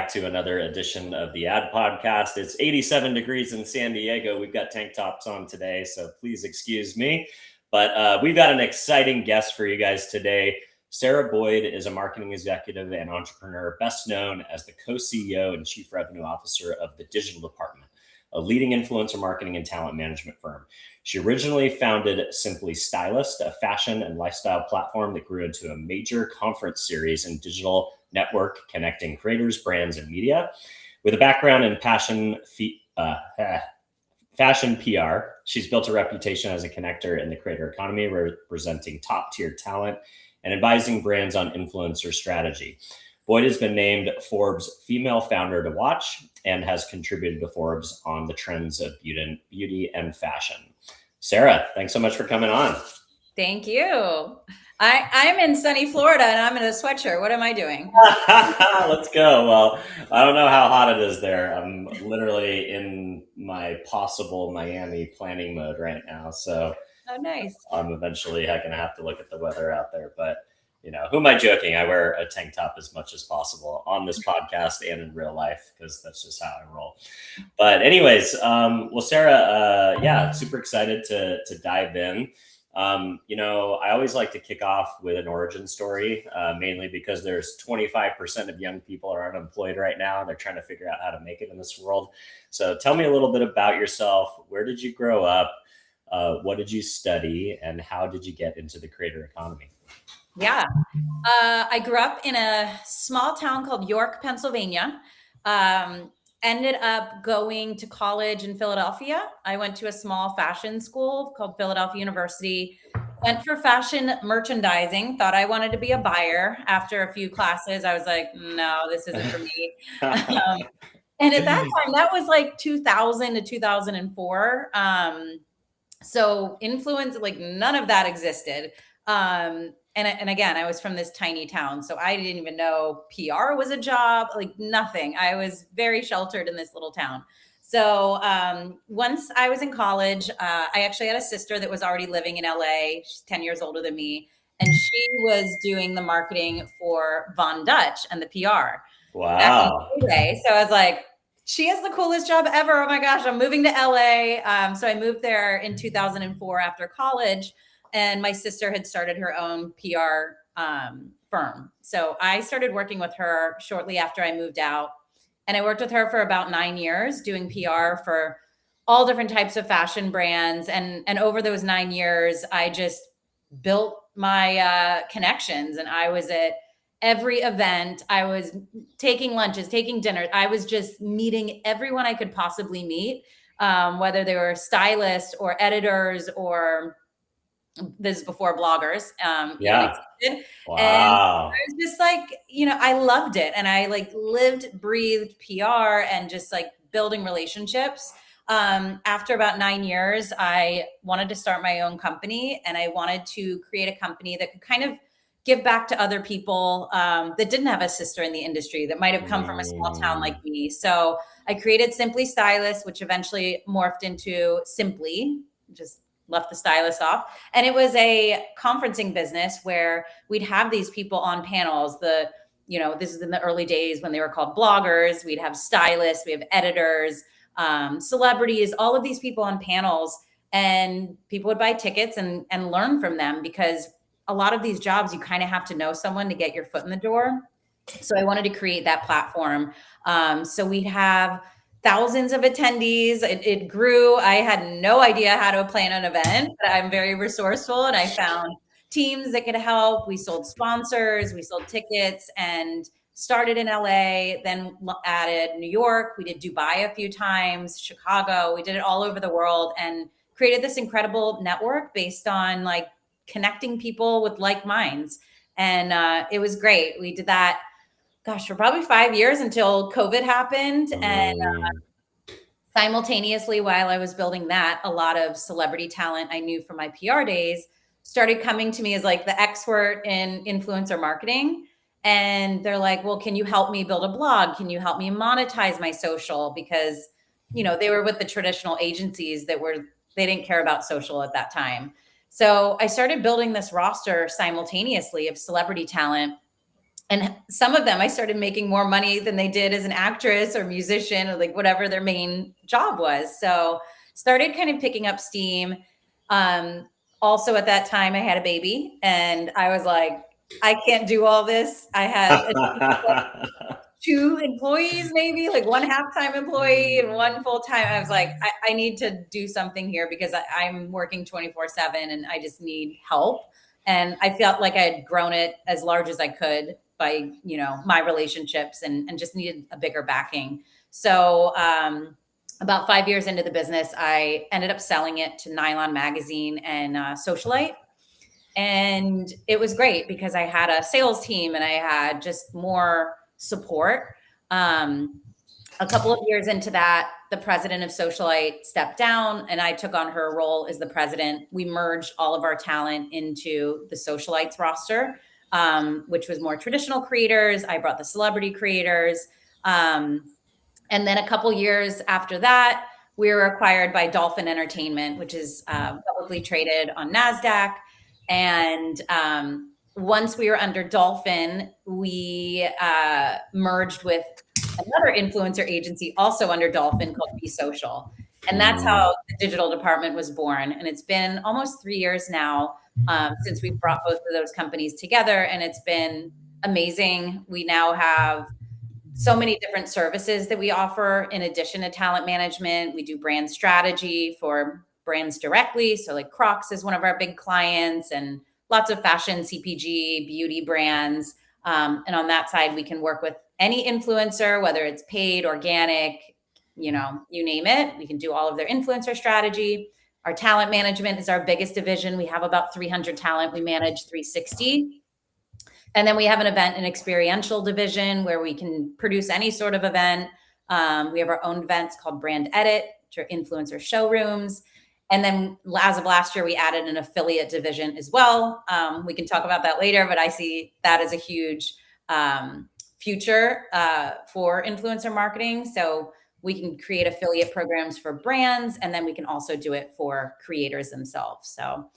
to another edition of the Ad Podcast. It's 87 degrees in San Diego. We've got tank tops on today, so please excuse me. But we've got an exciting guest for you guys today. Sarah Boyd is a marketing executive and entrepreneur, best known as the co-CEO and chief revenue officer of the Digital Department, a leading influencer marketing and talent management firm. She originally founded Simply Stylist, a fashion and lifestyle platform that grew into a major conference series and digital network connecting creators, brands, and media. With a background in fashion PR, she's built a reputation as a connector in the creator economy, representing top-tier talent and advising brands on influencer strategy. Boyd has been named Forbes Female Founder to Watch and has contributed to Forbes on the trends of beauty and fashion. Sarah, thanks so much for coming on. Thank you. I'm in sunny Florida and I'm in a sweatshirt. What am I doing? Let's go. Well, I don't know how hot it is there. I'm literally in my possible Miami planning mode right now. So oh, nice. I'm eventually going to have to look at the weather out there. But, you know, who am I joking? I wear a tank top as much as possible on this podcast and in real life because that's just how I roll. But anyways, well, Sarah, super excited to dive in. You know, I always like to kick off with an origin story, mainly because there's 25% of young people are unemployed right now. And they're trying to figure out how to make it in this world. So tell me a little bit about yourself. Where did you grow up? What did you study? And how did you get into the creator economy? Yeah, I grew up in a small town called York, Pennsylvania. Ended up going to college in Philadelphia. I went to a small fashion school called Philadelphia University, went for fashion merchandising, thought I wanted to be a buyer. After a few classes, I was like, no, this isn't for me. And at that time, that was like 2000 to 2004. So influence, like none of that existed. And again, I was from this tiny town, so I didn't even know PR was a job, like nothing. I was very sheltered in this little town. So once I was in college, I actually had a sister that was already living in LA. She's 10 years older than me. And she was doing the marketing for Von Dutch and the PR. Wow. So I was like, she has the coolest job ever. Oh my gosh, I'm moving to LA. So I moved there in 2004 after college. And my sister had started her own PR firm. So I started working with her shortly after I moved out. And I worked with her for about 9 years doing PR for all different types of fashion brands. And over those 9 years, I just built my connections. And I was at every event. I was taking lunches, taking dinners. I was just meeting everyone I could possibly meet, whether they were stylists or editors or this is before bloggers. Yeah. Wow. And I was just like, you know, I loved it. And I like lived, breathed PR and just like building relationships. After about 9 years, I wanted to start my own company and I wanted to create a company that could kind of give back to other people that didn't have a sister in the industry that might have come from a small town like me. So I created Simply Stylist, which eventually morphed into Simply, just left the stylist off. And it was a conferencing business where we'd have these people on panels. This is in the early days when they were called bloggers. We'd have stylists, we have editors, celebrities, all of these people on panels, and people would buy tickets and learn from them because a lot of these jobs, you kind of have to know someone to get your foot in the door. So I wanted to create that platform. So we'd have thousands of attendees. It grew. I had no idea how to plan an event, but I'm very resourceful and I found teams that could help. We sold sponsors, we sold tickets and started in LA, then added New York. We did Dubai a few times, Chicago. We did it all over the world and created this incredible network based on like connecting people with like minds. And it was great. We did that for probably 5 years until COVID happened. And simultaneously, while I was building that, a lot of celebrity talent I knew from my PR days started coming to me as like the expert in influencer marketing. And they're like, well, can you help me build a blog? Can you help me monetize my social? Because, you know, they were with the traditional agencies they didn't care about social at that time. So I started building this roster simultaneously of celebrity talent. And some of them, I started making more money than they did as an actress or musician or like whatever their main job was. So started kind of picking up steam. Um, Also at that time I had a baby and I was like, I can't do all this. I had a team of like two employees, maybe like one half-time employee and one full-time. I was like, I need to do something here because I'm working 24/7 and I just need help. And I felt like I had grown it as large as I could by, my relationships and just needed a bigger backing. So, about 5 years into the business, I ended up selling it to Nylon Magazine and Socialite. And it was great because I had a sales team and I had just more support. Um, a couple of years into that, the president of Socialite stepped down and I took on her role as the president. We merged all of our talent into the Socialites roster, which was more traditional creators. I brought the celebrity creators. And then a couple years after that, we were acquired by Dolphin Entertainment, which is publicly traded on NASDAQ. And once we were under Dolphin, we merged with another influencer agency also under Dolphin called Be Social. And that's how the digital department was born. And it's been almost 3 years now since we brought both of those companies together. And it's been amazing. We now have so many different services that we offer in addition to talent management. We do brand strategy for brands directly. So like Crocs is one of our big clients and lots of fashion, CPG, beauty brands. And on that side, we can work with any influencer, whether it's paid, organic, you name it. We can do all of their influencer strategy. Our talent management is our biggest division. We have about 300 talent. We manage 360. And then we have an event and experiential division where we can produce any sort of event. We have our own events called Brand Edit, which are influencer showrooms. And then as of last year, we added an affiliate division as well. We can talk about that later, but I see that as a huge future for influencer marketing. So we can create affiliate programs for brands, and then we can also do it for creators themselves. So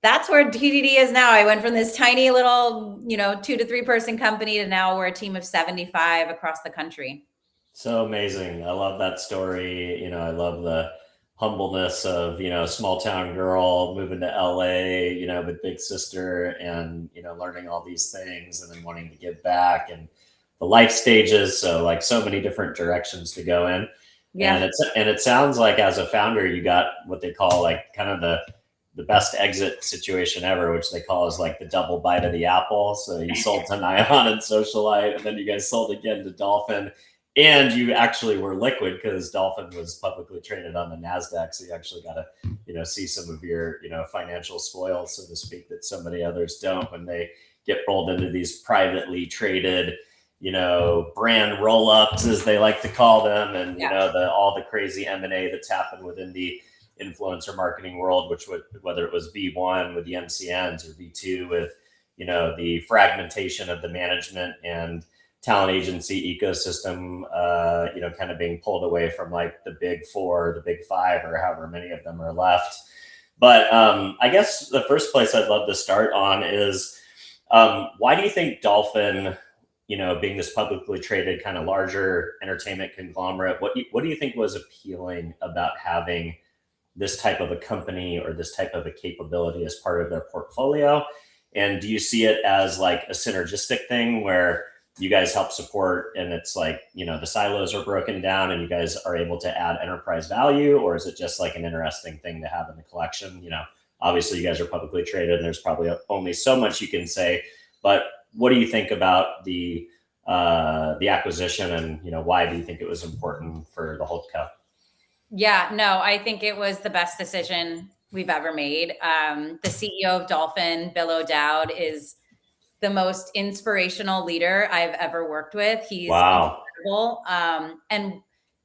that's where TDD is now. I went from this tiny little, 2 to 3 person company to now we're a team of 75 across the country. So amazing. I love that story. I love the humbleness of, small town girl moving to LA, with big sister and, learning all these things and then wanting to give back and the life stages. So like so many different directions to go in. Yeah. And it sounds like as a founder, you got what they call like kind of the best exit situation ever, which they call is like the double bite of the apple. So you sold to Nylon and Socialite, and then you guys sold again to Dolphin, and you actually were liquid because Dolphin was publicly traded on the NASDAQ. So you actually got to, see some of your, financial spoil, so to speak, that so many others don't when they get rolled into these privately traded, brand roll-ups, as they like to call them. And, all the crazy M&A that's happened within the influencer marketing world, which would, whether it was V1 with the MCNs or V2 with, the fragmentation of the management and talent agency ecosystem, kind of being pulled away from like the big four, the big five, or however many of them are left. But I guess the first place I'd love to start on is why do you think Dolphin, being this publicly traded kind of larger entertainment conglomerate, what do you think was appealing about having this type of a company or this type of a capability as part of their portfolio? And do you see it as like a synergistic thing where you guys help support and it's like, the silos are broken down and you guys are able to add enterprise value? Or is it just like an interesting thing to have in the collection? Obviously you guys are publicly traded and there's probably only so much you can say, but what do you think about the acquisition and, why do you think it was important for the holdco? Yeah, no, I think it was the best decision we've ever made. The CEO of Dolphin, Bill O'Dowd, is the most inspirational leader I've ever worked with. He's incredible. And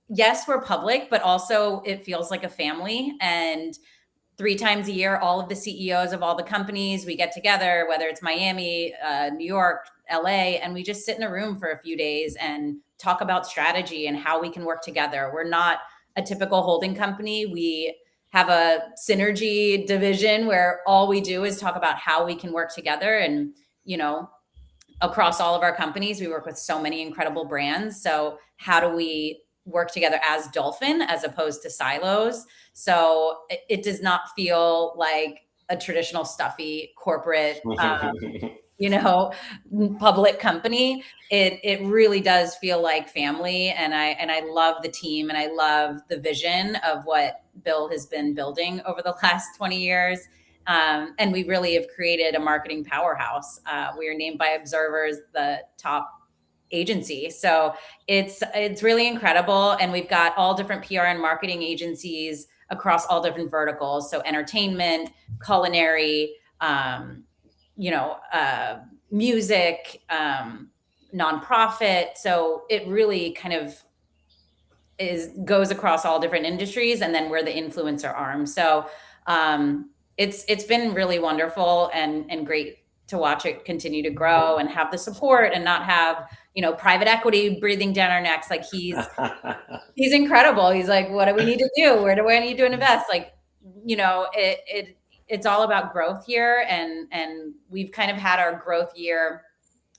yes, we're public, but also it feels like a family. And 3 times a year, all of the CEOs of all the companies, we get together, whether it's Miami, New York, LA, and we just sit in a room for a few days and talk about strategy and how we can work together. We're not a typical holding company. We have a synergy division where all we do is talk about how we can work together and, across all of our companies, we work with so many incredible brands. So how do we work together as Dolphin as opposed to silos? So it does not feel like a traditional stuffy corporate, you know, public company. It really does feel like family, and I love the team, and I love the vision of what Bill has been building over the last 20 years. And we really have created a marketing powerhouse. We are named by observers the top agency. So it's really incredible. And we've got all different PR and marketing agencies across all different verticals. So entertainment, culinary, you know, music, nonprofit. So it really kind of goes across all different industries, and then we're the influencer arm. So it's been really wonderful and great to watch it continue to grow and have the support and not have, you know, private equity breathing down our necks. Like he's incredible. He's like, what do we need to do? Where do I need to invest? Like, you know, it's all about growth here. And we've kind of had our growth year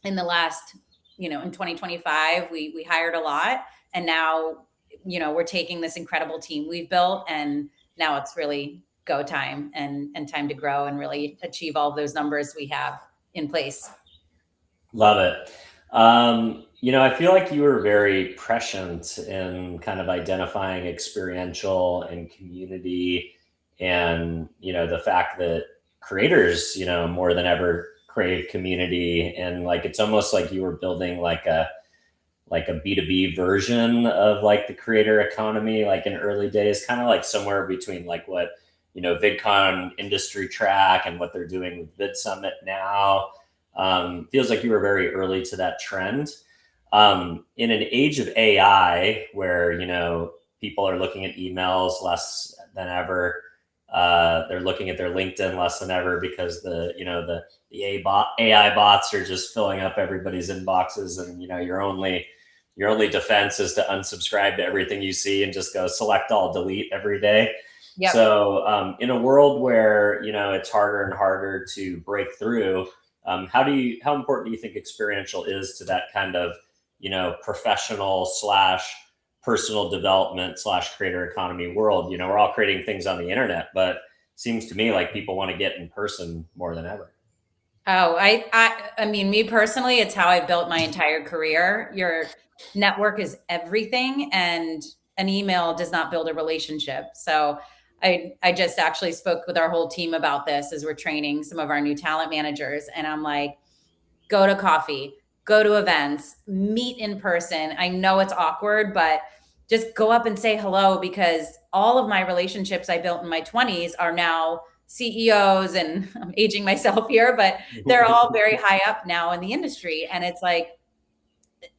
in the last, you know, in 2025, we hired a lot, and now, you know, we're taking this incredible team we've built, and now it's really go time and time to grow and really achieve all of those numbers we have in place. Love it. You know, I feel like you were very prescient in kind of identifying experiential and community, and, you know, the fact that creators, you know, more than ever crave community. And like, it's almost like you were building like a B2B version of like the creator economy, like in early days, kind of like somewhere between like what, you know, VidCon industry track and what they're doing with Vid Summit now. Feels like you were very early to that trend. In an age of AI where, you know, people are looking at emails less than ever, they're looking at their LinkedIn less than ever because the AI bots are just filling up everybody's inboxes, and, you know, your only defense is to unsubscribe to everything you see and just go select all, delete every day. Yep. So in a world where, you know, it's harder and harder to break through, how important do you think experiential is to that kind of, you know, professional slash personal development slash creator economy world? You know, we're all creating things on the internet, but it seems to me like people want to get in person more than ever. Oh, I mean, me personally, it's how I built my entire career. Your network is everything, and an email does not build a relationship. So I just actually spoke with our whole team about this as we're training some of our new talent managers. And I'm like, go to coffee, go to events, meet in person. I know it's awkward, but just go up and say hello, because all of my relationships I built in my 20s are now CEOs, and I'm aging myself here, but they're all very high up now in the industry. And it's like,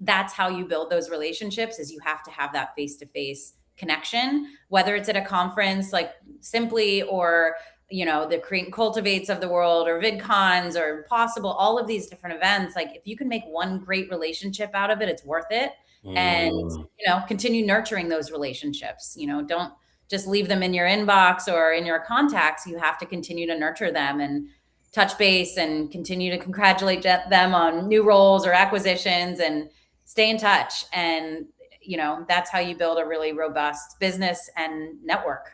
that's how you build those relationships, is you have to have that face-to-face connection, whether it's at a conference like Simply, or, you know, the Create and Cultivates of the world, or VidCons, or Possible, all of these different events. Like, if you can make one great relationship out of it, it's worth it. And, you know, continue nurturing those relationships. You know, don't just leave them in your inbox or in your contacts. You have to continue to nurture them and touch base and continue to congratulate them on new roles or acquisitions, and stay in touch. And, you know, that's how you build a really robust business and network.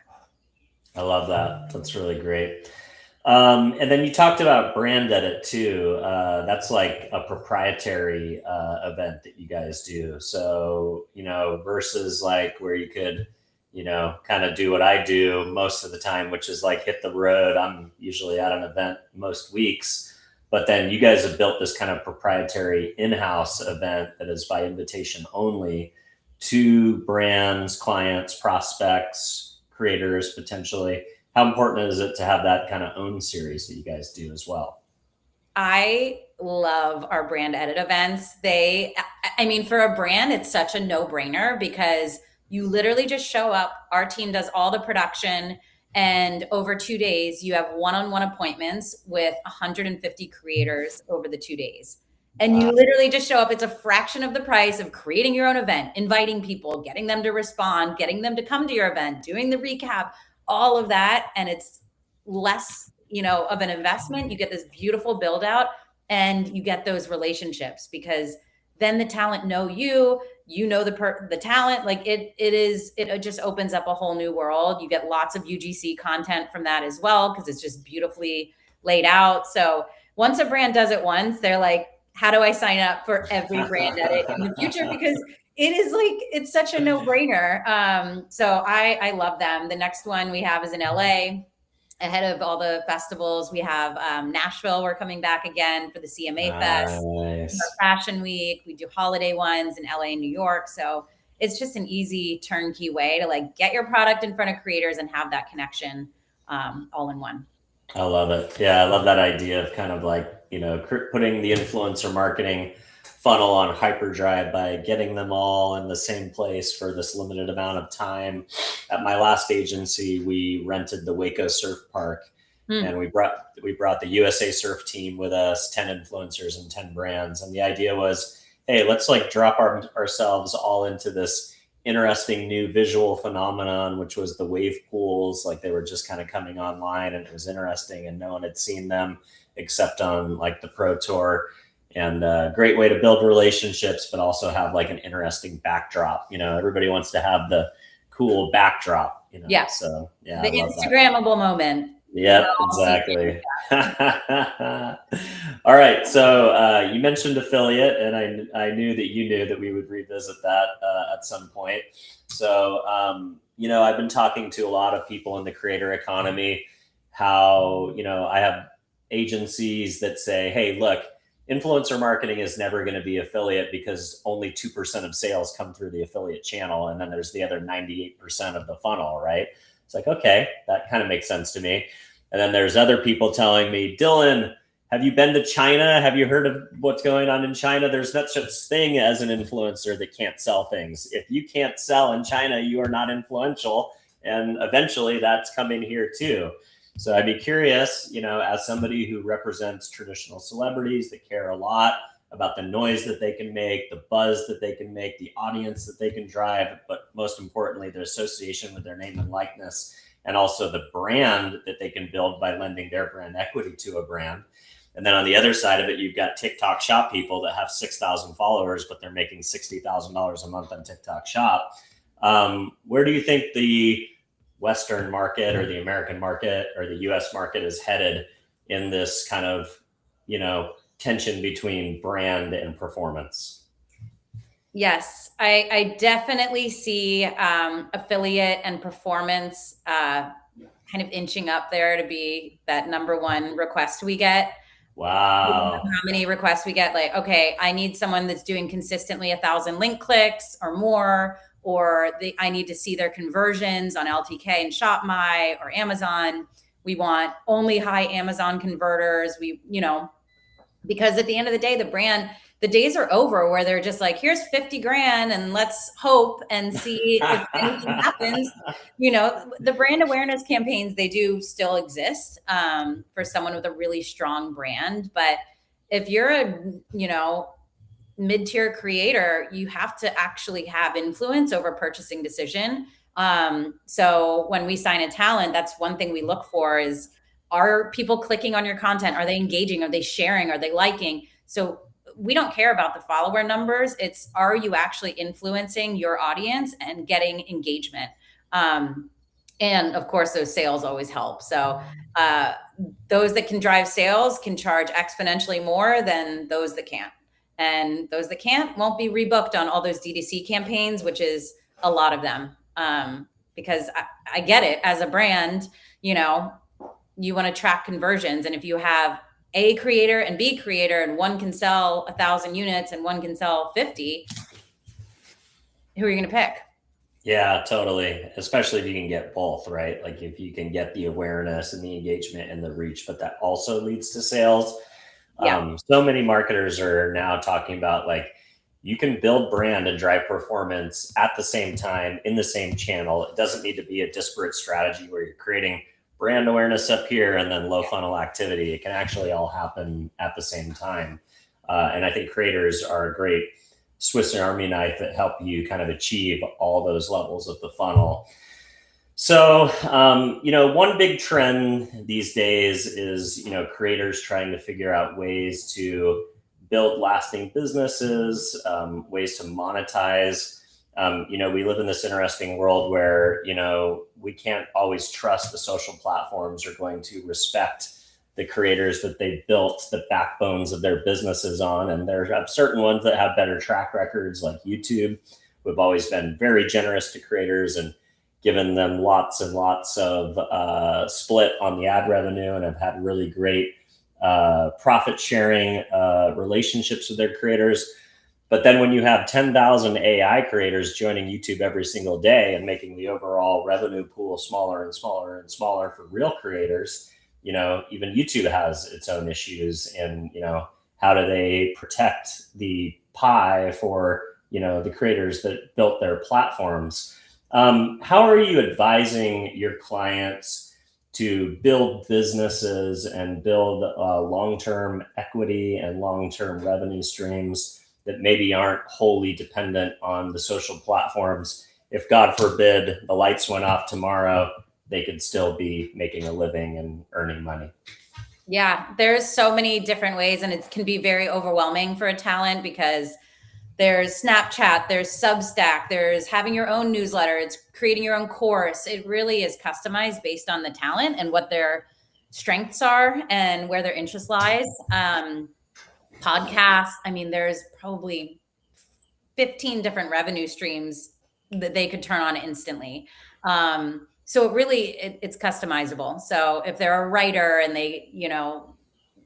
I love that. That's really great. And then you talked about Brand Edit too. That's like a proprietary event that you guys do. So, you know, versus like where you could, you know, kind of do what I do most of the time, which is like hit the road. I'm usually at an event most weeks, but then you guys have built this kind of proprietary in-house event that is by invitation only to brands, clients, prospects, creators, potentially. How important is it to have that kind of own series that you guys do as well? I love our Brand Edit events. I mean, for a brand, it's such a no-brainer, because you literally just show up. Our team does all the production, and over 2 days, you have one-on-one appointments with 150 creators over the 2 days. And you literally just show up. It's a fraction of the price of creating your own event, inviting people, getting them to respond, getting them to come to your event, doing the recap, all of that. And it's less, you know, of an investment. You get this beautiful build out. and you get those relationships, because then the talent know you, you know the talent. Like it just opens up a whole new world. You get lots of UGC content from that as well, because it's just beautifully laid out. So once a brand does it once, they're like, how do I sign up for every brand edit in the future? Because it is like, it's such a no-brainer. So I love them. The next one we have is in LA. Ahead of all the festivals, we have Nashville. We're coming back again for the CMA Fest, our Fashion Week. We do holiday ones in LA and New York. So it's just an easy turnkey way to like get your product in front of creators and have that connection all in one. I love it. Yeah, I love that idea of kind of like, putting the influencer marketing funnel on hyperdrive by getting them all in the same place for this limited amount of time. At my last agency, we rented the Waco Surf Park, and we brought the USA Surf team with us, 10 influencers and 10 brands. And the idea was, hey, let's like drop ourselves all into this interesting new visual phenomenon, which was the wave pools. Like they were just kind of coming online, and it was interesting, and no one had seen them except on like the Pro Tour. And a great way to build relationships, but also have like an interesting backdrop. Everybody wants to have the cool backdrop. Yeah. So yeah, the Instagrammable moment. Yep, exactly. All right. So you mentioned affiliate, and I knew that you knew that we would revisit that at some point. So, I've been talking to a lot of people in the creator economy, how, I have agencies that say, hey, look, influencer marketing is never going to be affiliate because only 2% of sales come through the affiliate channel. And then there's the other 98% of the funnel, right? It's like, okay, that kind of makes sense to me. And then there's other people telling me, Dylan, have you been to China? Have you heard of what's going on in China? There's not such thing as an influencer that can't sell things. If you can't sell in China, you are not influential. And eventually that's coming here too. So I'd be curious, as somebody who represents traditional celebrities that care a lot about the noise that they can make, the buzz that they can make, the audience that they can drive, but most importantly, the association with their name and likeness, and also the brand that they can build by lending their brand equity to a brand. And then on the other side of it, you've got TikTok Shop people that have 6,000 followers, but they're making $60,000 a month on TikTok Shop. Where do you think the Western market or the American market or the US market is headed in this kind of, tension between brand and performance? Yes, I definitely see affiliate and performance kind of inching up there to be that number one request we get. Wow. How many requests we get? Like, okay, I need someone that's doing consistently 1,000 link clicks or more, or I need to see their conversions on LTK and ShopMy or Amazon. We want only high Amazon converters. Because at the end of the day, the days are over where they're just like, here's 50 grand and let's hope and see if anything happens. The brand awareness campaigns, they do still exist for someone with a really strong brand. But if you're a, mid-tier creator, you have to actually have influence over purchasing decision. So when we sign a talent, that's one thing we look for is, are people clicking on your content? Are they engaging? Are they sharing? Are they liking? So we don't care about the follower numbers. It's, are you actually influencing your audience and getting engagement? And of course, those sales always help. So those that can drive sales can charge exponentially more than those that can't. And those that can't won't be rebooked on all those DTC campaigns, which is a lot of them. Because I get it, as a brand, you want to track conversions. And if you have A creator and B creator, and one can sell 1,000 units and one can sell 50, who are you going to pick? Yeah, totally. Especially if you can get both, right? Like if you can get the awareness and the engagement and the reach, but that also leads to sales. Yeah. So many marketers are now talking about like, you can build brand and drive performance at the same time in the same channel. It doesn't need to be a disparate strategy where you're creating brand awareness up here and then low funnel activity. It can actually all happen at the same time. And I think creators are a great Swiss Army knife that help you kind of achieve all those levels of the funnel. So, one big trend these days is, creators trying to figure out ways to build lasting businesses, ways to monetize. We live in this interesting world where, we can't always trust the social platforms are going to respect the creators that they built the backbones of their businesses on. And there are certain ones that have better track records, like YouTube, who have always been very generous to creators and given them lots and lots of split on the ad revenue, and have had really great profit sharing relationships with their creators. But then when you have 10,000 AI creators joining YouTube every single day and making the overall revenue pool smaller and smaller and smaller for real creators, even YouTube has its own issues in, how do they protect the pie for, the creators that built their platforms. How are you advising your clients to build businesses and build long-term equity and long-term revenue streams that maybe aren't wholly dependent on the social platforms? If God forbid the lights went off tomorrow, they could still be making a living and earning money. Yeah, there's so many different ways, and it can be very overwhelming for a talent because there's Snapchat, there's Substack, there's having your own newsletter, it's creating your own course. It really is customized based on the talent and what their strengths are and where their interest lies. Podcasts, I mean, there's probably 15 different revenue streams that they could turn on instantly. So it's customizable. So if they're a writer and they,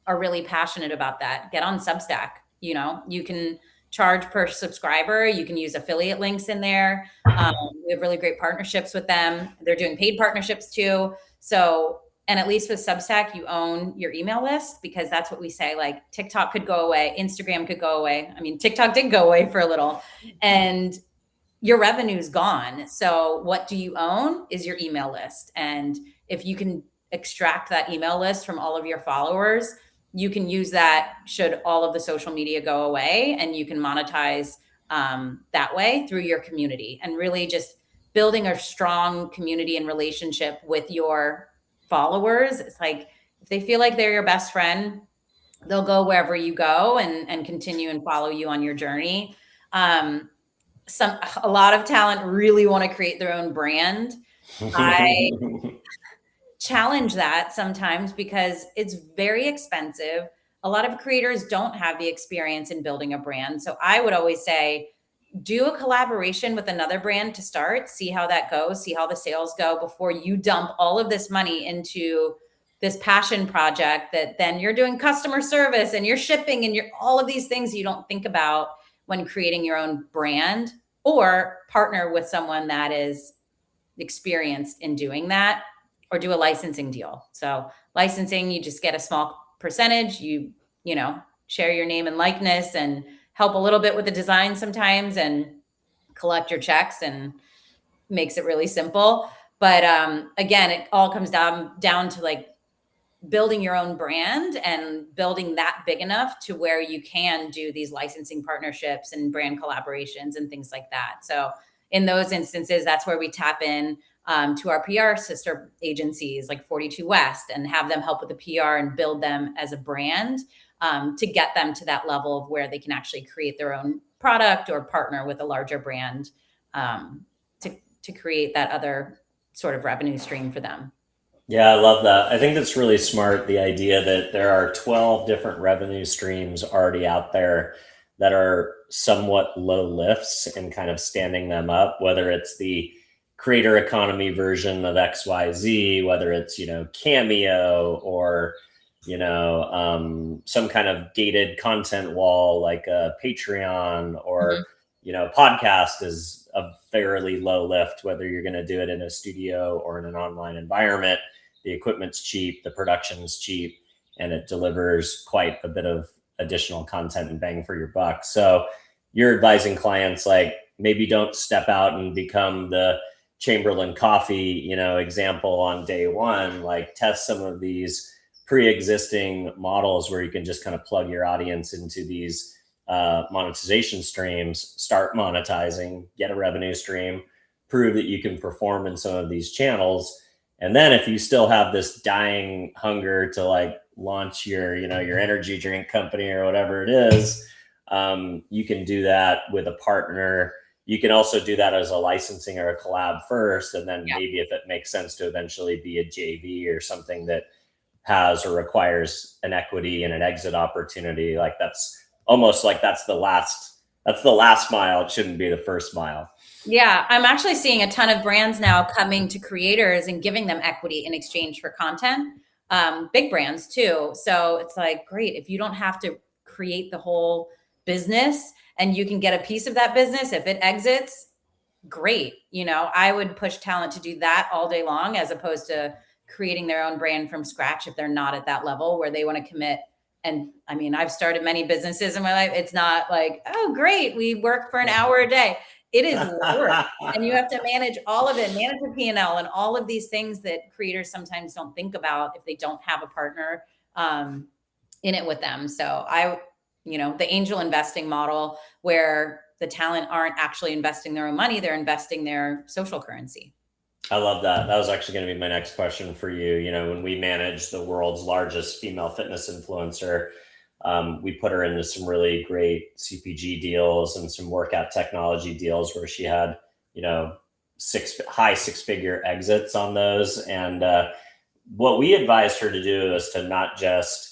are really passionate about that, get on Substack. You can charge per subscriber. You can use affiliate links in there. We have really great partnerships with them. They're doing paid partnerships too. So, and at least with Substack, you own your email list, because that's what we say. Like TikTok could go away, Instagram could go away. I mean, TikTok did go away for a little, and your revenue's gone. So what do you own is your email list. And if you can extract that email list from all of your followers, you can use that should all of the social media go away, and you can monetize that way through your community, and really just building a strong community and relationship with your followers. It's like, if they feel like they're your best friend, they'll go wherever you go and continue and follow you on your journey. A lot of talent really want to create their own brand. I challenge that sometimes because it's very expensive. A lot of creators don't have the experience in building a brand. So I would always say, do a collaboration with another brand to start, see how that goes, see how the sales go before you dump all of this money into this passion project that then you're doing customer service and you're shipping and you're all of these things you don't think about when creating your own brand. Or partner with someone that is experienced in doing that, or do a licensing deal. So licensing, you just get a small percentage, you share your name and likeness and help a little bit with the design sometimes and collect your checks, and makes it really simple. But again, it all comes down to like building your own brand and building that big enough to where you can do these licensing partnerships and brand collaborations and things like that. So in those instances, that's where we tap in to our PR sister agencies like 42 West, and have them help with the PR and build them as a brand to get them to that level of where they can actually create their own product or partner with a larger brand to create that other sort of revenue stream for them. Yeah, I love that. I think that's really smart. The idea that there are 12 different revenue streams already out there that are somewhat low lifts, and kind of standing them up, whether it's the creator economy version of XYZ, whether it's, Cameo, or, some kind of gated content wall like a Patreon, or, podcast is a fairly low lift, whether you're going to do it in a studio or in an online environment. The equipment's cheap, the production's cheap, and it delivers quite a bit of additional content and bang for your buck. So you're advising clients, like, maybe don't step out and become the Chamberlain Coffee, example on day one. Like, test some of these pre-existing models where you can just kind of plug your audience into these monetization streams, start monetizing, get a revenue stream, prove that you can perform in some of these channels. And then if you still have this dying hunger to like launch your, your energy drink company or whatever it is, you can do that with a partner. You can also do that as a licensing or a collab first. And then maybe if it makes sense to eventually be a JV or something that has or requires an equity and an exit opportunity, like that's almost like that's the last mile. It shouldn't be the first mile. Yeah, I'm actually seeing a ton of brands now coming to creators and giving them equity in exchange for content. Big brands too. So it's like, great, if you don't have to create the whole business and you can get a piece of that business, if it exits, great. I would push talent to do that all day long, as opposed to creating their own brand from scratch if they're not at that level where they want to commit. And I mean, I've started many businesses in my life. It's not like, oh, great, we work for an hour a day. It is work, and you have to manage all of it, manage the P&L and all of these things that creators sometimes don't think about if they don't have a partner in it with them. So the angel investing model, where the talent aren't actually investing their own money, they're investing their social currency. I love that. That was actually going to be my next question for you. When we manage the world's largest female fitness influencer, we put her into some really great CPG deals and some workout technology deals where she had, high six-figure exits on those. And what we advised her to do is to not just,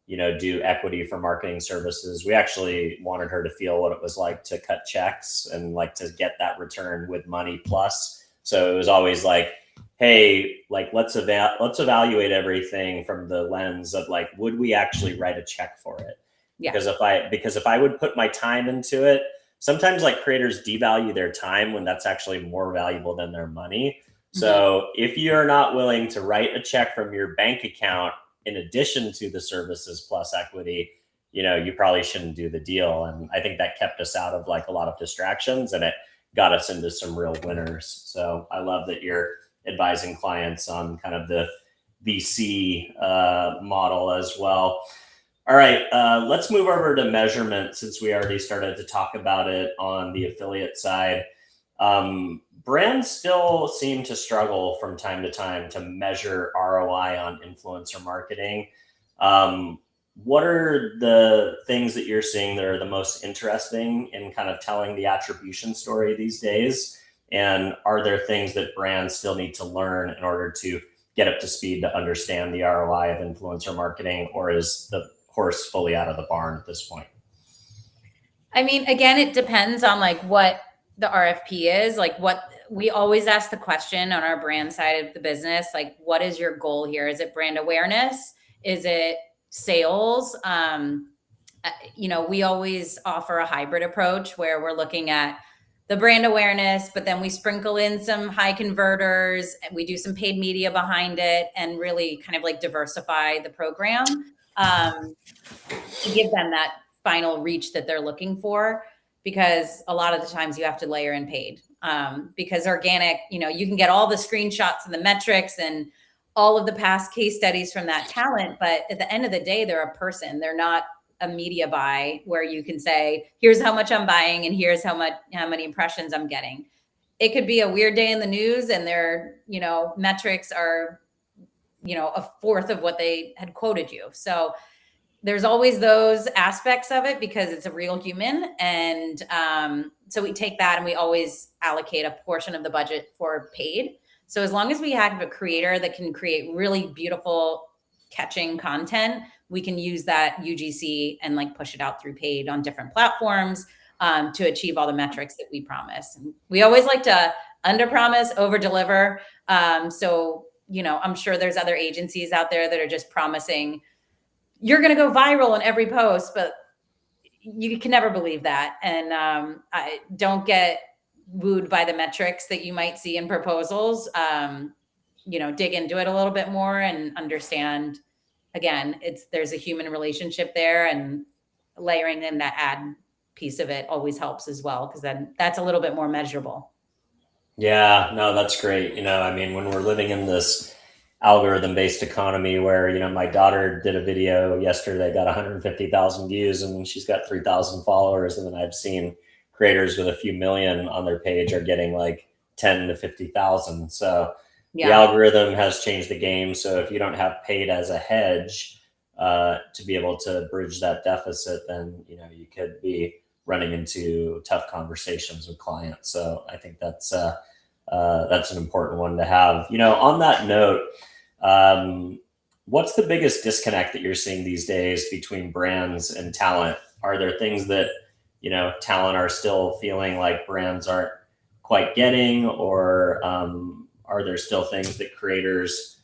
do equity for marketing services. We actually wanted her to feel what it was like to cut checks and like to get that return with money plus. So it was always like, hey, like let's evaluate everything from the lens of like, would we actually write a check for it? Yeah. Because if I would put my time into it, sometimes like creators devalue their time when that's actually more valuable than their money. Mm-hmm. So if you're not willing to write a check from your bank account in addition to the services plus equity, you probably shouldn't do the deal. And I think that kept us out of like a lot of distractions, and it got us into some real winners. So I love that you're advising clients on kind of the VC model as well. All right, let's move over to measurement, since we already started to talk about it on the affiliate side. Brands still seem to struggle from time to time to measure ROI on influencer marketing. What are the things that you're seeing that are the most interesting in kind of telling the attribution story these days? And are there things that brands still need to learn in order to get up to speed to understand the ROI of influencer marketing, or is the horse fully out of the barn at this point? I mean, again, it depends on like what the RFP is. Like, what we always ask the question on our brand side of the business, like, what is your goal here? Is it brand awareness? Is it sales? We always offer a hybrid approach where we're looking at the brand awareness, but then we sprinkle in some high converters and we do some paid media behind it and really kind of like diversify the program to give them that final reach that they're looking for. Because a lot of the times you have to layer in paid because organic, you can get all the screenshots and the metrics and all of the past case studies from that talent. But at the end of the day, they're a person. They're not a media buy where you can say, here's how much I'm buying and here's how many impressions I'm getting. It could be a weird day in the news and their, metrics are, a fourth of what they had quoted you. So there's always those aspects of it because it's a real human. And so we take that and we always allocate a portion of the budget for paid. So as long as we have a creator that can create really beautiful catching content, we can use that UGC and like push it out through paid on different platforms to achieve all the metrics that we promise. And we always like to under promise, over deliver. So, I'm sure there's other agencies out there that are just promising you're going to go viral in every post, but you can never believe that. And I don't get wooed by the metrics that you might see in proposals. Dig into it a little bit more and understand, again, there's a human relationship there, and layering in that ad piece of it always helps as well, because then that's a little bit more measurable. Yeah, no, that's great. When we're living in this algorithm-based economy where, my daughter did a video yesterday, got 150,000 views and she's got 3,000 followers. And then I've seen creators with a few million on their page are getting like 10 to 50,000. So the Yeah. algorithm has changed the game. So if you don't have paid as a hedge to be able to bridge that deficit, then you could be running into tough conversations with clients. So I think that's an important one to have. On that note, what's the biggest disconnect that you're seeing these days between brands and talent? Are there things that talent are still feeling like brands aren't quite getting, or are there still things that creators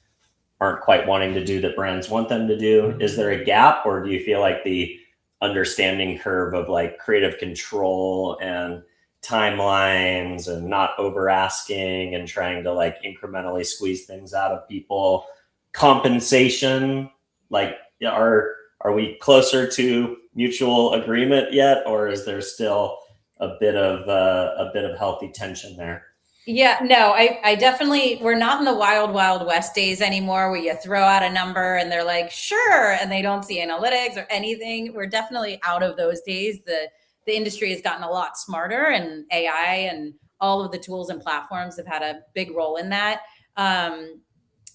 aren't quite wanting to do that brands want them to do? Is there a gap, or do you feel like the understanding curve of like creative control and timelines and not over asking and trying to like incrementally squeeze things out of people, compensation, like are we closer to mutual agreement yet, or is there still a bit of healthy tension there? Yeah, no, I definitely, we're not in the wild, wild west days anymore where you throw out a number and they're like, sure, and they don't see analytics or anything. We're definitely out of those days. The industry has gotten a lot smarter, and AI and all of the tools and platforms have had a big role in that.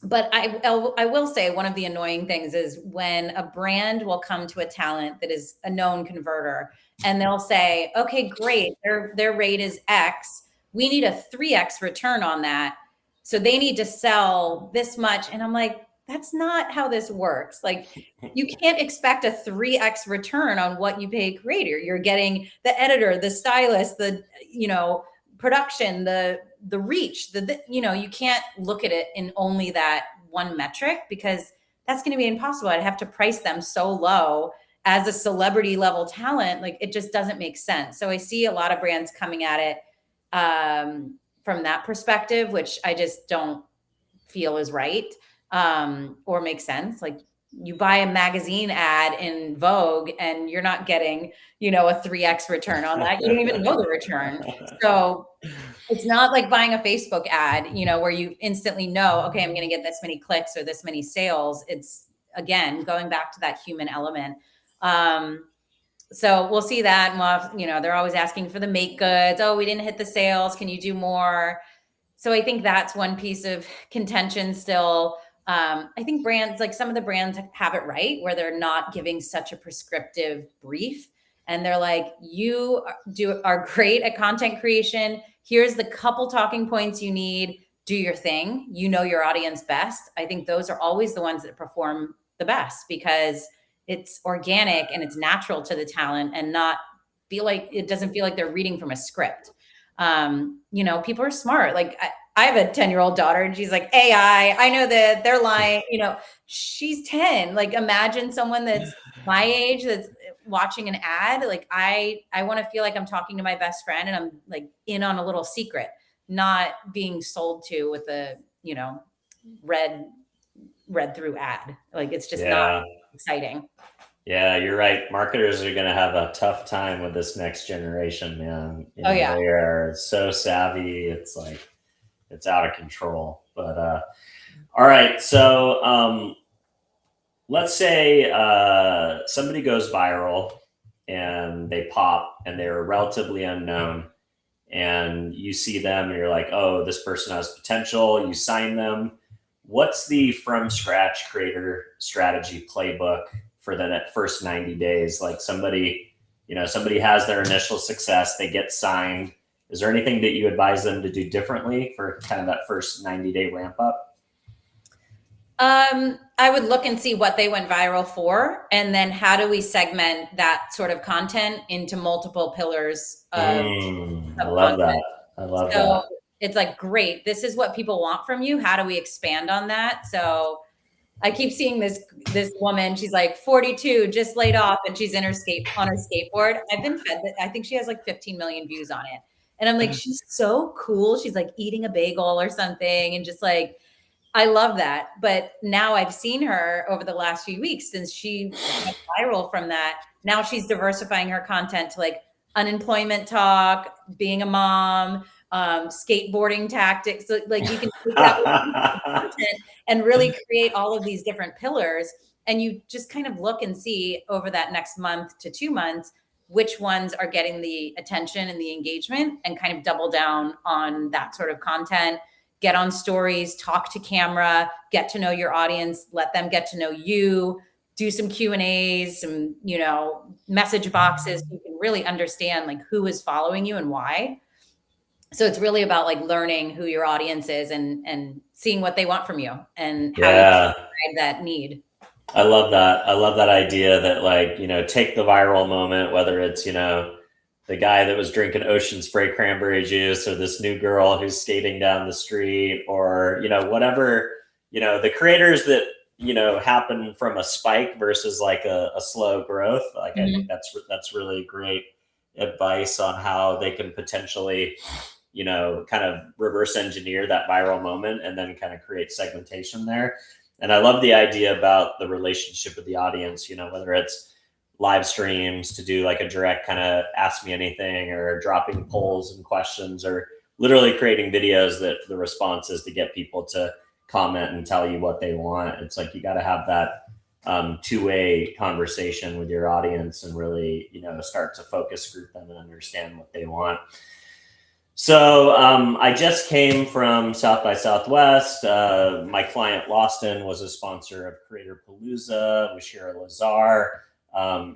But I will say one of the annoying things is when a brand will come to a talent that is a known converter and they'll say, okay, great, their rate is X. We need a 3X return on that. So they need to sell this much. And I'm like, that's not how this works. Like, you can't expect a 3X return on what you pay a creator. You're getting the editor, the stylist, the, production, the reach, you can't look at it in only that one metric, because that's going to be impossible. I'd have to price them so low as a celebrity level talent. Like, it just doesn't make sense. So I see a lot of brands coming at it from that perspective, which I just don't feel is right or makes sense. Like, you buy a magazine ad in Vogue and you're not getting, a 3X return on that. You don't even know the return. So it's not like buying a Facebook ad, where you instantly know, okay, I'm going to get this many clicks or this many sales. It's, again, going back to that human element. So we'll see that. And we'll have, they're always asking for the make goods. Oh, we didn't hit the sales. Can you do more? So I think that's one piece of contention still. I think brands, like some of the brands have it right, where they're not giving such a prescriptive brief. And they're like, you are great at content creation. Here's the couple talking points you need. Do your thing. You know your audience best. I think those are always the ones that perform the best, because it's organic and it's natural to the talent, and it doesn't feel like they're reading from a script. People are smart. Like, I have a 10-year-old daughter and she's like, AI, I know that they're lying. She's 10. Like, imagine someone that's my age that's watching an ad. Like, I want to feel like I'm talking to my best friend and I'm like in on a little secret, not being sold to with a, read through ad. Like, it's just not exciting. Yeah, you're right. Marketers are going to have a tough time with this next generation, man. Oh, yeah. They are so savvy. It's like, it's out of control. But all right. So let's say somebody goes viral and they pop and they're relatively unknown, and you see them and you're like, oh, this person has potential. You sign them. What's the from scratch creator strategy playbook for the first 90 days? Like, somebody has their initial success, they get signed. Is there anything that you advise them to do differently for kind of that first 90-day ramp up? I would look and see what they went viral for, and then how do we segment that sort of content into multiple pillars of I love content. That. I love that. It's like, great, this is what people want from you. How do we expand on that? So I keep seeing this woman, she's like 42, just laid off, and she's on her skateboard. I've been fed that. I think she has like 15 million views on it. And I'm like, she's so cool. She's like eating a bagel or something. And just like, I love that. But now I've seen her over the last few weeks since she went viral from that. Now she's diversifying her content to like unemployment talk, being a mom, skateboarding tactics. So, like, you can take that content and really create all of these different pillars. And you just kind of look and see over that next month to 2 months, which ones are getting the attention and the engagement, and kind of double down on that sort of content. Get on stories, talk to camera, get to know your audience, let them get to know you, do some Q&As, some, message boxes. So you can really understand like who is following you and why. So it's really about like learning who your audience is and seeing what they want from you and how you provide that need. I love that. I love that idea that like, take the viral moment, whether it's, the guy that was drinking ocean spray cranberry juice, or this new girl who's skating down the street, or, whatever, the creators that, happen from a spike versus like a slow growth. Like, I think that's really great advice on how they can potentially, kind of reverse engineer that viral moment and then kind of create segmentation there. And I love the idea about the relationship with the audience, whether it's live streams to do like a direct kind of ask me anything, or dropping polls and questions, or literally creating videos that the response is to get people to comment and tell you what they want. It's like, you got to have that two-way conversation with your audience and really, start to focus group them and understand what they want. So I just came from South by Southwest. My client Lawston was a sponsor of Creator Palooza with Shira Lazar.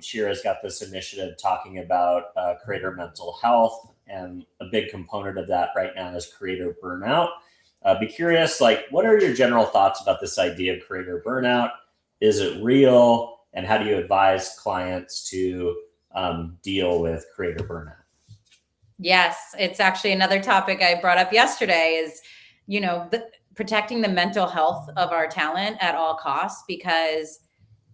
Shira's got this initiative talking about creator mental health, and a big component of that right now is creator burnout. Be curious, like, what are your general thoughts about this idea of creator burnout? Is it real? And how do you advise clients to deal with creator burnout? Yes, it's actually another topic I brought up yesterday is, protecting the mental health of our talent at all costs, because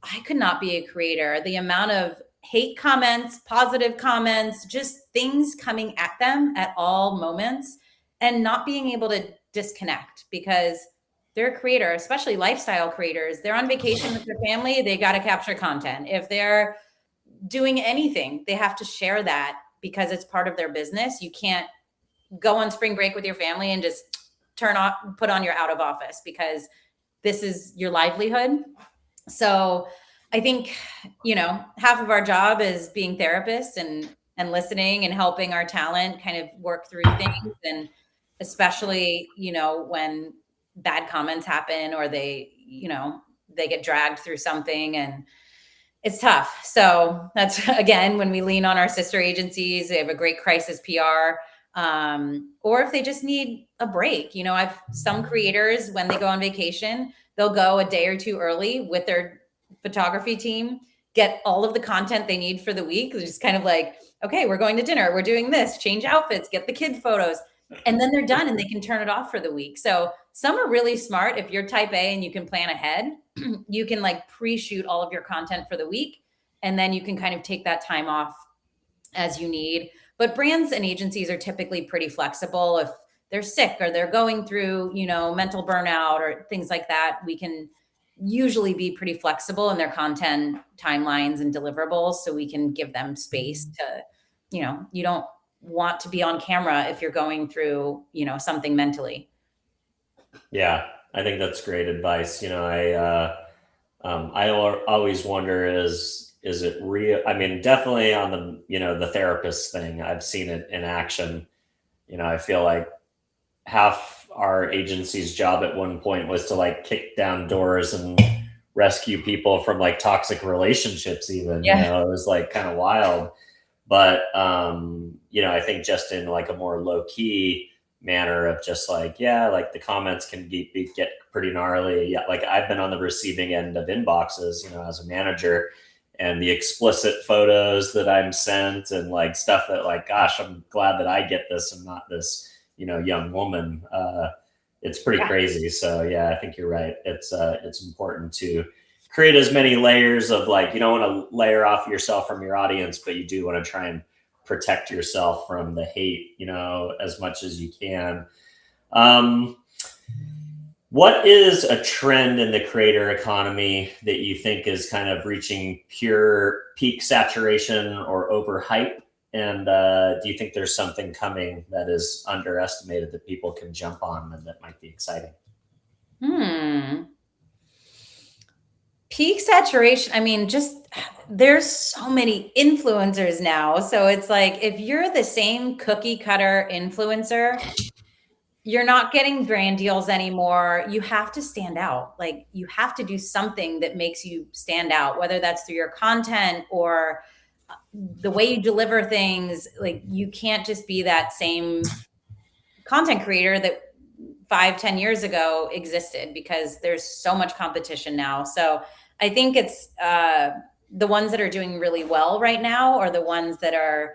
I could not be a creator. The amount of hate comments, positive comments, just things coming at them at all moments, and not being able to disconnect, because they're a creator, especially lifestyle creators. They're on vacation with their family. They got to capture content. If they're doing anything, they have to share that because it's part of their business. You can't go on spring break with your family and just put on your out of office, because this is your livelihood. So I think, half of our job is being therapists and listening and helping our talent kind of work through things. And especially, when bad comments happen, or they get dragged through something, and it's tough. So that's, again, when we lean on our sister agencies, they have a great crisis PR. Or if they just need a break, I've some creators, when they go on vacation, they'll go a day or two early with their photography team, get all of the content they need for the week. They're just kind of like, okay, we're going to dinner, we're doing this, change outfits, get the kid photos, and then they're done and they can turn it off for the week. So some are really smart. If you're type A and you can plan ahead, you can like pre-shoot all of your content for the week, and then you can kind of take that time off as you need. But brands and agencies are typically pretty flexible. If they're sick or they're going through, mental burnout or things like that, we can usually be pretty flexible in their content timelines and deliverables. So we can give them space to, you don't want to be on camera if you're going through, something mentally. Yeah, I think that's great advice. I always wonder, is it real? I mean, definitely on the, the therapist thing, I've seen it in action. I feel like half our agency's job at one point was to like kick down doors and rescue people from like toxic relationships even. Yeah. It was like kind of wild. But I think just in like a more low key manner of just like, yeah, like the comments can get pretty gnarly. Yeah, like I've been on the receiving end of inboxes, as a manager, and the explicit photos that I'm sent, and like stuff that like, gosh, I'm glad that I get this and not this, young woman. It's pretty crazy. So yeah, I think you're right. It's important to create as many layers of like, you don't want to layer off yourself from your audience, but you do want to try and protect yourself from the hate, as much as you can. What is a trend in the creator economy that you think is kind of reaching pure peak saturation or overhype? And do you think there's something coming that is underestimated that people can jump on and that might be exciting? peak saturation. I mean, just there's so many influencers now. So it's like if you're the same cookie cutter influencer, you're not getting brand deals anymore. You have to stand out. Like you have to do something that makes you stand out, whether that's through your content or the way you deliver things. Like you can't just be that same content creator that 5-10 years ago existed, because there's so much competition now. So I think it's the ones that are doing really well right now are the ones that are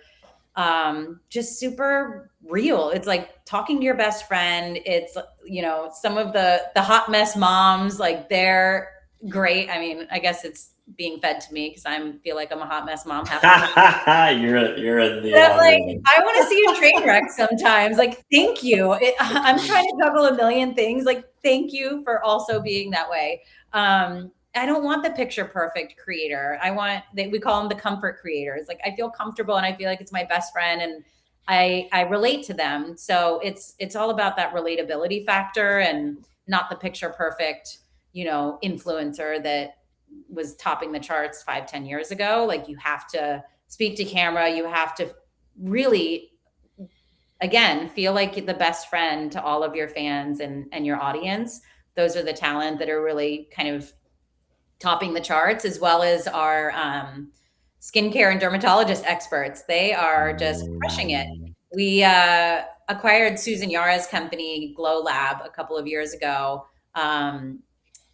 just super real. It's like talking to your best friend. It's, you know, some of the hot mess moms, like they're great. I mean, I guess it's being fed to me because feel like I'm a hot mess mom half the time. You're in the But I'm like, algorithm. I want to see a train wreck sometimes. Like, thank you. I'm trying to juggle a million things. Like, thank you for also being that way. I don't want the picture perfect creator. I want we call them the comfort creators. Like, I feel comfortable and I feel like it's my best friend and I relate to them. So it's all about that relatability factor and not the picture perfect, you know, influencer that was topping the charts 5-10 years ago. Like, you have to speak to camera. You have to really, again, feel like the best friend to all of your fans and your audience. Those are the talent that are really kind of topping the charts, as well as our skincare and dermatologist experts. They are just crushing it. We acquired Susan Yara's company, Glow Lab, a couple of years ago.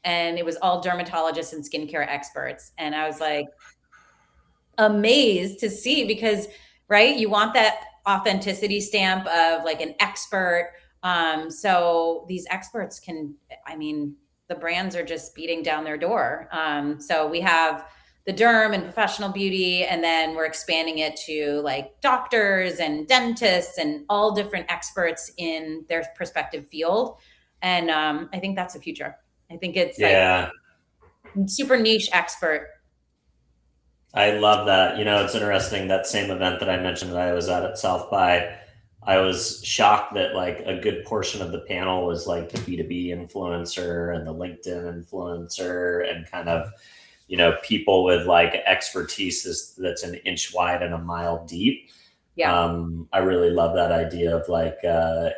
And it was all dermatologists and skincare experts. And I was like, amazed to see, because right, you want that authenticity stamp of like an expert. So these experts can, I mean, the brands are just beating down their door. So we have the derm and professional beauty, and then we're expanding it to like doctors and dentists and all different experts in their respective field. And I think that's the future. I think it's like super niche expert. I love that. You know, it's interesting, that same event that I mentioned that I was at South by, I was shocked that like a good portion of the panel was like the B2B influencer and the LinkedIn influencer and kind of, you know, people with like expertise that's an inch wide and a mile deep. Yeah. I really love that idea of like,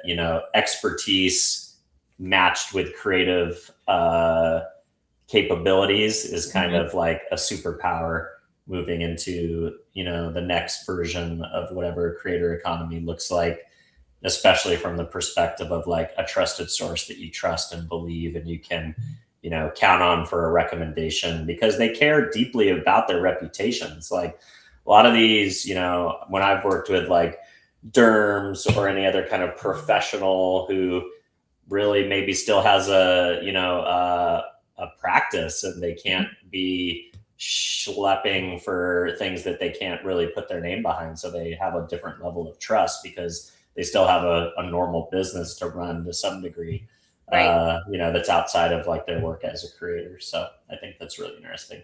you know, expertise matched with creative capabilities is kind of like a superpower moving into, you know, the next version of whatever creator economy looks like, especially from the perspective of like a trusted source that you trust and believe and you can, you know, count on for a recommendation because they care deeply about their reputations. Like a lot of these, you know, when I've worked with like derms or any other kind of professional who really maybe still has a, you know, a practice and they can't be schlepping for things that they can't really put their name behind. So they have a different level of trust because they still have a normal business to run to some degree, Right. you know, that's outside of like their work as a creator. So I think that's really interesting.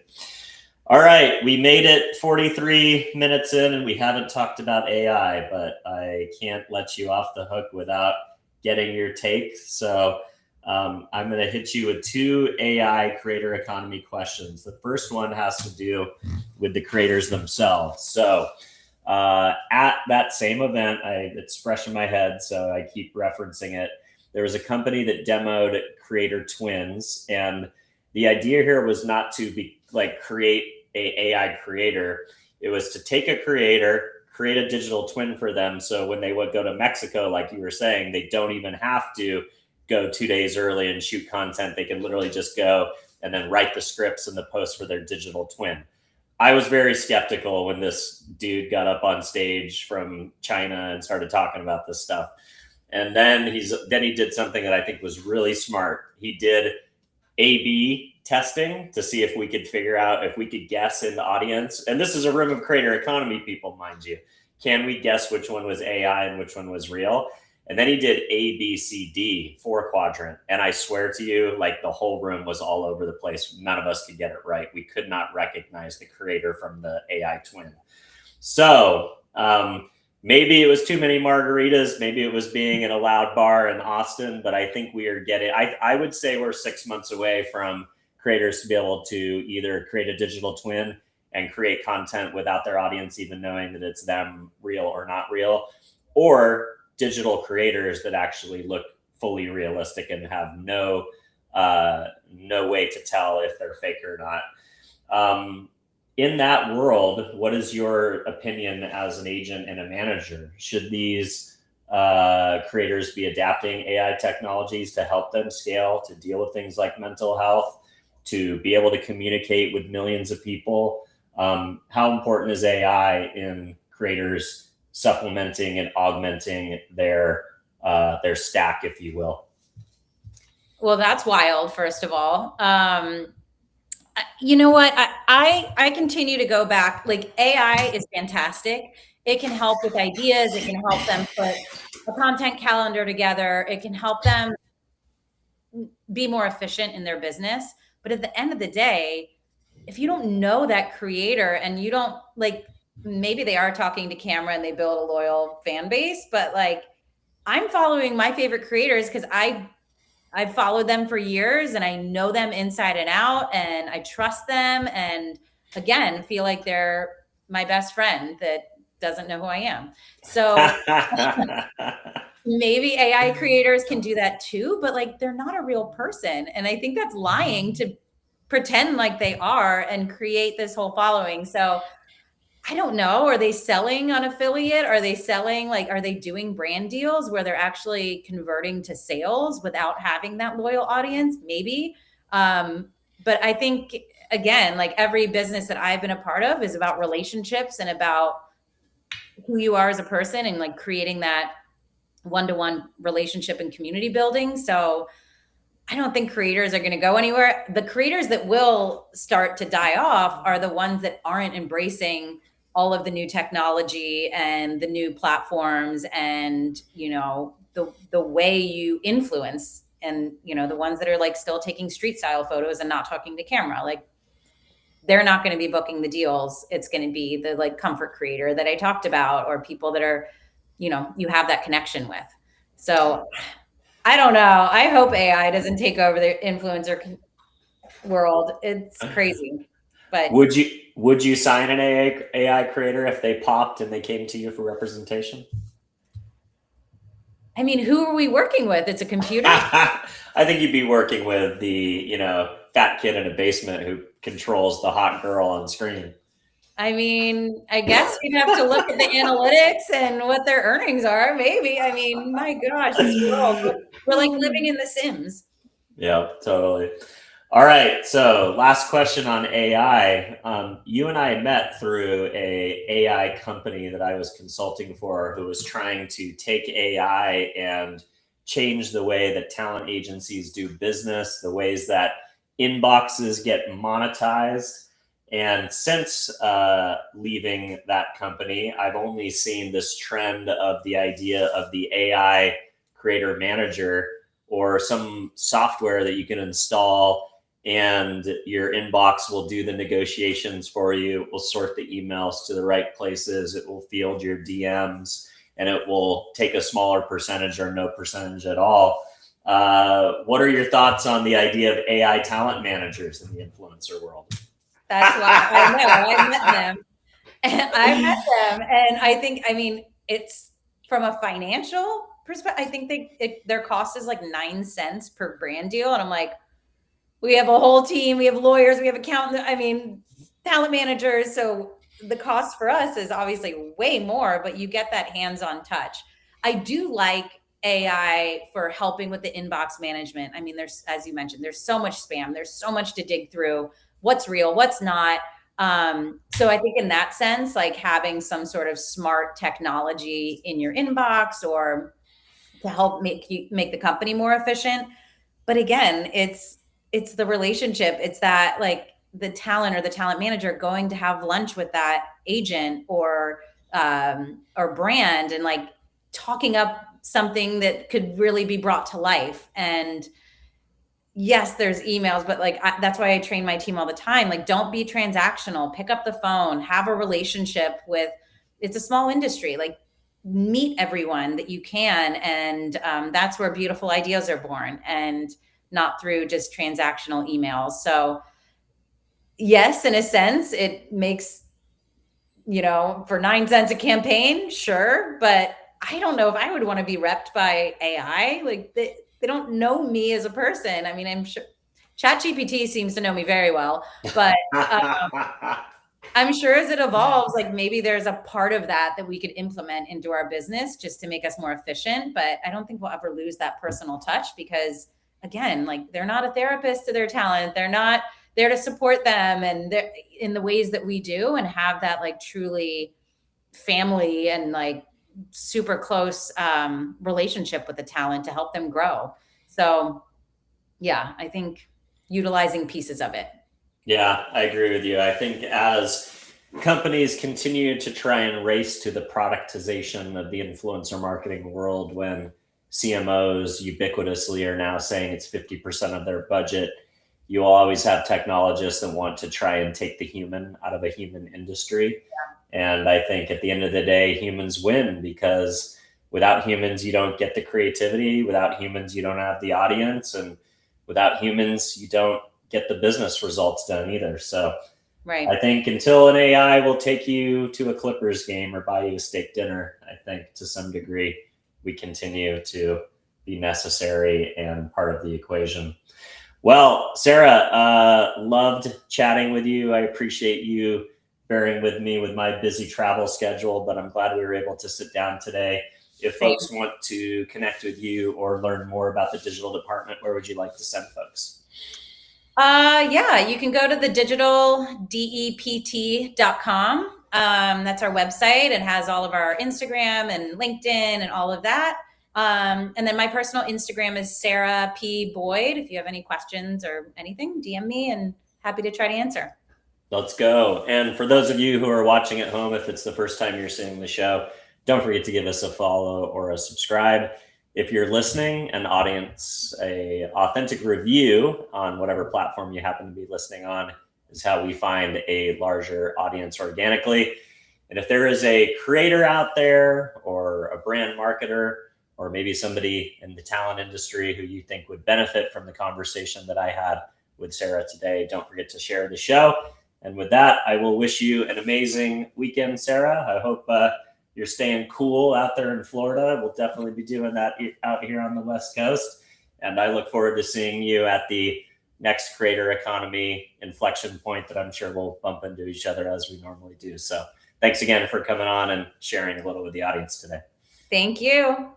All right, we made it 43 minutes in and we haven't talked about AI, but I can't let you off the hook without getting your take. So I'm going to hit you with 2 AI creator economy questions. The first one has to do with the creators themselves. So at that same event, it's fresh in my head, so I keep referencing it. There was a company that demoed creator twins, and the idea here was not to be like create a AI creator. It was to take a creator, create a digital twin for them. So when they would go to Mexico, like you were saying, they don't even have to go 2 days early and shoot content. They can literally just go and then write the scripts and the posts for their digital twin. I was very skeptical when this dude got up on stage from China and started talking about this stuff. And then he did something that I think was really smart. He did A/B testing to see if we could figure out, if we could guess in the audience. And this is a room of creator economy people, mind you. Can we guess which one was AI and which one was real? And then he did A, B, C, D, 4-quadrant. And I swear to you, like the whole room was all over the place. None of us could get it right. We could not recognize the creator from the AI twin. So maybe it was too many margaritas. Maybe it was being in a loud bar in Austin. But I think we are getting, I would say we're 6 months away from creators to be able to either create a digital twin and create content without their audience even knowing that it's them, real or not real, or digital creators that actually look fully realistic and have no way to tell if they're fake or not. In that world, what is your opinion as an agent and a manager? Should these creators be adapting AI technologies to help them scale, to deal with things like mental health, to be able to communicate with millions of people? How important is AI in creators supplementing and augmenting their stack, if you will? Well, that's wild, first of all. You know what? I continue to go back. Like, AI is fantastic. It can help with ideas. It can help them put a content calendar together. It can help them be more efficient in their business. But at the end of the day, if you don't know that creator and you don't, like, maybe they are talking to camera and they build a loyal fan base, but like, I'm following my favorite creators because I've followed them for years and I know them inside and out and I trust them. And again, feel like they're my best friend that doesn't know who I am. So maybe AI creators can do that too, but like, they're not a real person. And I think that's lying to pretend like they are and create this whole following. So I don't know. Are they selling on affiliate? Are they selling, like, are they doing brand deals where they're actually converting to sales without having that loyal audience? Maybe. But I think, again, like, every business that I've been a part of is about relationships and about who you are as a person and like creating that one-to-one relationship and community building. So I don't think creators are going to go anywhere. The creators that will start to die off are the ones that aren't embracing all of the new technology and the new platforms and, you know, the way you influence, and, you know, the ones that are like still taking street style photos and not talking to camera, like, they're not going to be booking the deals. It's going to be the like comfort creator that I talked about, or people that are, you know, you have that connection with. So I don't know. I hope AI doesn't take over the influencer world. It's crazy. But would you sign an AI creator if they popped and they came to you for representation? I mean, who are we working with? It's a computer. I think you'd be working with the, you know, fat kid in a basement who controls the hot girl on screen. I mean, I guess we'd have to look at the analytics and what their earnings are. Maybe. I mean, my gosh, this world, we're like living in The Sims. Yep, totally. All right. So last question on AI. You and I met through a AI company that I was consulting for, who was trying to take AI and change the way that talent agencies do business, the ways that inboxes get monetized. And since leaving that company, I've only seen this trend of the idea of the AI creator manager, or some software that you can install and your inbox will do the negotiations for you. It will sort the emails to the right places. It will field your DMs, and it will take a smaller percentage or no percentage at all. What are your thoughts on the idea of AI talent managers in the influencer world? That's why I know. I met them. I met them. And I think, I mean, it's from a financial perspective, I think their cost is like 9 cents per brand deal. And I'm like, we have a whole team, we have lawyers, we have accountants, I mean, talent managers. So the cost for us is obviously way more, but you get that hands-on touch. I do like AI for helping with the inbox management. I mean, there's, as you mentioned, there's so much spam, there's so much to dig through, what's real, what's not. So I think in that sense, like, having some sort of smart technology in your inbox or to help make the company more efficient. But again, it's the relationship. It's that, like, the talent or the talent manager going to have lunch with that agent or brand and like talking up something that could really be brought to life. And yes, there's emails, but like, that's why I train my team all the time. Like, don't be transactional, pick up the phone, have a relationship with, it's a small industry, like, meet everyone that you can. And that's where beautiful ideas are born. And not through just transactional emails. So yes, in a sense, it makes, for 9 cents a campaign, sure. But I don't know if I would want to be repped by AI. Like they don't know me as a person. I mean, I'm sure ChatGPT seems to know me very well, but I'm sure as it evolves, like maybe there's a part of that we could implement into our business just to make us more efficient. But I don't think we'll ever lose that personal touch because, again, like they're not a therapist to their talent. They're not there to support them and they're in the ways that we do and have that like truly family and like super close relationship with the talent to help them grow. So yeah, I think utilizing pieces of it. Yeah, I agree with you. I think as companies continue to try and race to the productization of the influencer marketing world, when CMOs ubiquitously are now saying it's 50% of their budget, you always have technologists that want to try and take the human out of a human industry. And I think at the end of the day, humans win because without humans, you don't get the creativity. Without humans, you don't have the audience. And without humans, you don't get the business results done either. So Right. I think until an AI will take you to a Clippers game or buy you a steak dinner, I think to some degree we continue to be necessary and part of the equation. Well, Sarah, loved chatting with you. I appreciate you bearing with me with my busy travel schedule, but I'm glad we were able to sit down today. If Same. folks want to connect with you or learn more about the digital department, where would you like to send folks? Yeah, you can go to the digitaldept.com. That's our website. It has all of our Instagram and LinkedIn and all of that. And then my personal Instagram is Sarah P. Boyd. If you have any questions or anything, DM me and happy to try to answer. Let's go. And for those of you who are watching at home, if it's the first time you're seeing the show, don't forget to give us a follow or a subscribe. If you're listening, an audience, a authentic review on whatever platform you happen to be listening on is how we find a larger audience organically. And if there is a creator out there or a brand marketer, or maybe somebody in the talent industry who you think would benefit from the conversation that I had with Sarah today, don't forget to share the show. And with that, I will wish you an amazing weekend, Sarah. I hope you're staying cool out there in Florida. We'll definitely be doing that out here on the West Coast. And I look forward to seeing you at the next creator economy inflection point that I'm sure we'll bump into each other as we normally do. So thanks again for coming on and sharing a little with the audience today. Thank you.